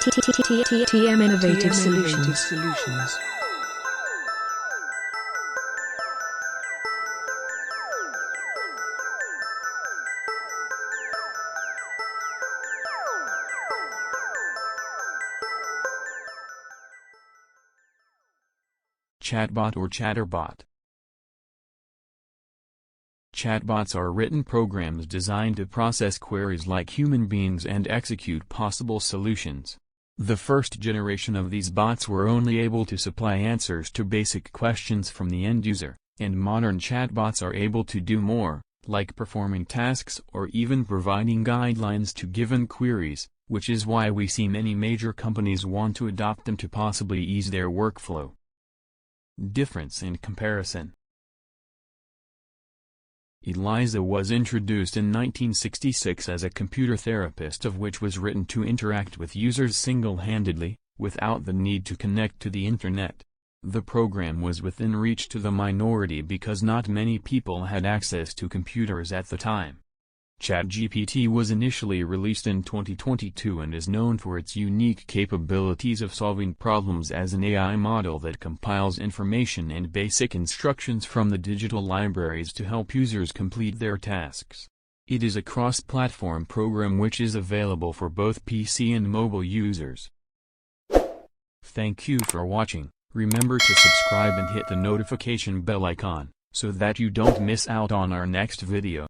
TM Innovative Solutions. Chatbot or Chatterbot. Chatbots are written programs designed to process queries like human beings and execute possible solutions. The first generation of these bots were only able to supply answers to basic questions from the end user, and modern chatbots are able to do more, like performing tasks or even providing guidelines to given queries, which is why we see many major companies want to adopt them to possibly ease their workflow. Difference in comparison. Eliza was introduced in 1966 as a computer therapist which was written to interact with users single-handedly, without the need to connect to the internet. The program was within reach to the minority because not many people had access to computers at the time. ChatGPT was initially released in 2022 and is known for its unique capabilities of solving problems as an AI model that compiles information and basic instructions from the digital libraries to help users complete their tasks. It is a cross-platform program which is available for both PC and mobile users. Thank you for watching. Remember to subscribe and hit the notification bell icon, so that you don't miss out on our next video.